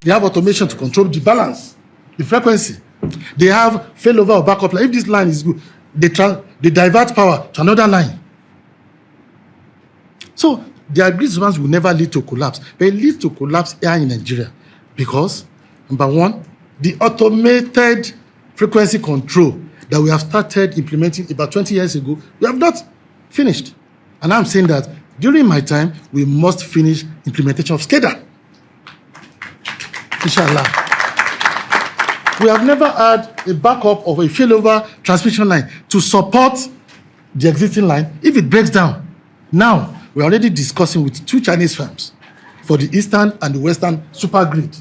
They have automation to control the balance, the frequency. They have failover or backup line. If this line is good, they divert power to another line. So the agreed ones will never lead to collapse, but it leads to collapse here in Nigeria because, number one, the automated frequency control that we have started implementing about 20 years ago, we have not finished. And I'm saying that during my time, we must finish implementation of SCADA. Inshallah. We have never had a backup of a failover transmission line to support the existing line if it breaks down. Now, we're already discussing with 2 Chinese firms for the Eastern and the Western super grid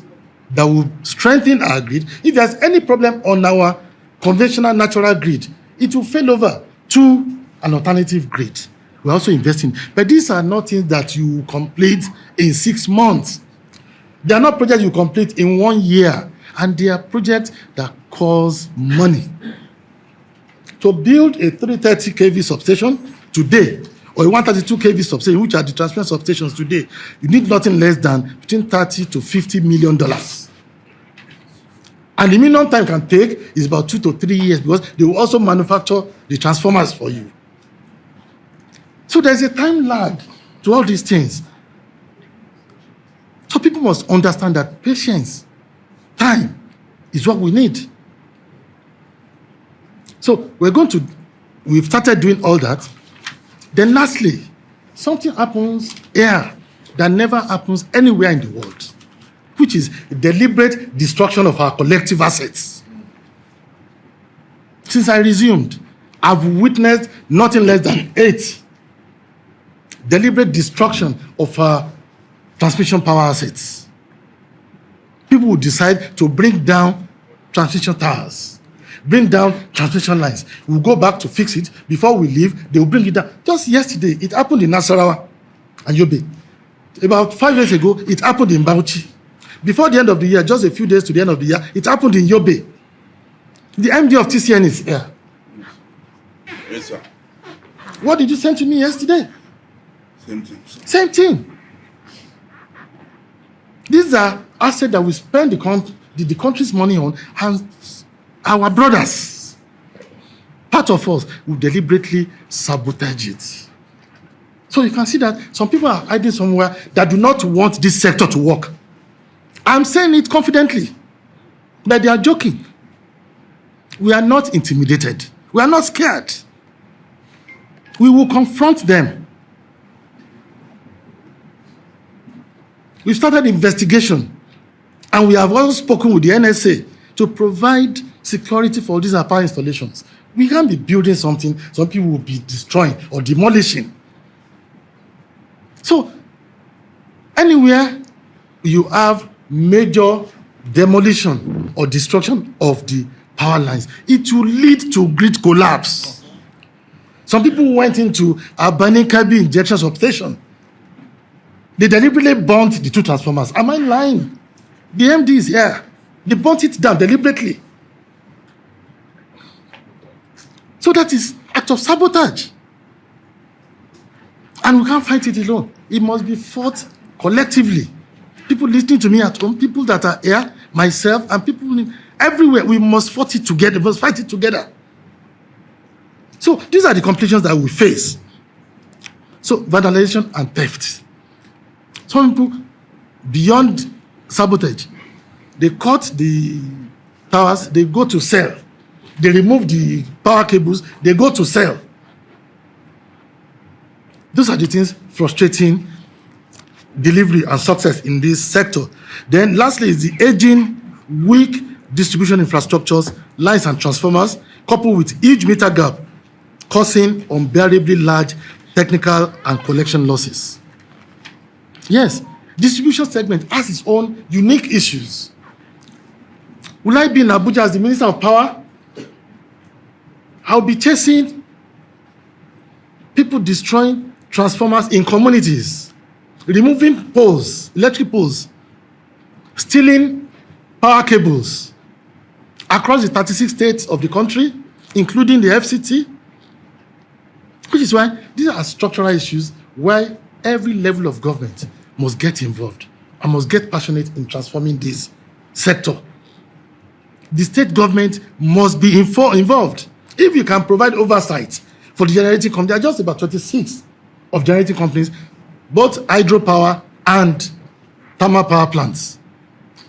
that will strengthen our grid. If there's any problem on our conventional natural grid, it will fail over to an alternative grid. We're also investing. But these are not things that you complete in 6 months. They are not projects you complete in 1 year. And they are projects that cost money. To build a 330 kV substation today, or a 132 kV substation, which are the transmission substations today, you need nothing less than between $30 to $50 million. And the minimum time can take is about 2 to 3 years because they will also manufacture the transformers for you. So there's a time lag to all these things. So people must understand that patience, time, is what we need. So we've started doing all that. Then lastly, something happens here that never happens anywhere in the world, which is deliberate destruction of our collective assets. Since I resumed, I've witnessed nothing less than 8 deliberate destruction of our transmission power assets. People will decide to bring down transmission towers, bring down transmission lines. We'll go back to fix it. Before we leave, they will bring it down. Just yesterday, it happened in Nasarawa and Yobe. About 5 years ago, it happened in Bauchi. Before the end of the year, just a few days to the end of the year, it happened in Yobe. The MD of TCN is here. Yes, sir. What did you send to me yesterday? Same thing, sir. Same thing. These are assets that we spend the country's money on, and our brothers, part of us, will deliberately sabotage it. So you can see that some people are hiding somewhere that do not want this sector to work. I'm saying it confidently, but they are joking. We are not intimidated. We are not scared. We will confront them. We started investigation, and we have also spoken with the NSA to provide security for these power installations. We can't be building something some people will be destroying or demolishing. So, anywhere you have major demolition or destruction of the power lines, it will lead to grid collapse. Some people went into Albani Kabi injection substation. They deliberately burnt the 2 transformers. Am I lying? The MD is here. They burnt it down deliberately. So that is act of sabotage. And we can't fight it alone. It must be fought collectively. People listening to me at home, people that are here, myself, and people everywhere, we must fight it together. We must fight it together. So these are the complications that we face. So vandalization and theft. Some people, beyond sabotage, they cut the towers, they go to sell. They remove the power cables, they go to sell. Those are the things frustrating delivery and success in this sector. Then lastly is the aging, weak distribution infrastructures, lines and transformers, coupled with huge meter gap, causing unbearably large technical and collection losses. Yes, distribution segment has its own unique issues. Will I be in Abuja as the Minister of Power? I'll be chasing people destroying transformers in communities, removing poles, electric poles, stealing power cables across the 36 states of the country, including the FCT, which is why these are structural issues where every level of government must get involved. and must get passionate in transforming this sector. The state government must be involved. If you can provide oversight for the generating company, there are just about 26 of generating companies, both hydropower and thermal power plants.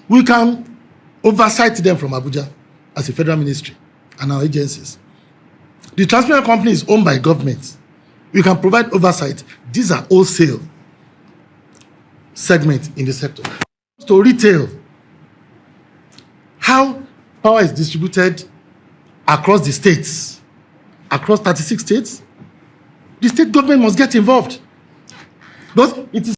We can oversight them from Abuja as a federal ministry and our agencies. The transmission company is owned by government. We can provide oversight. These are wholesale segments in the sector. To retail, how power is distributed across the states, across 36 states, the state government must get involved. Because it is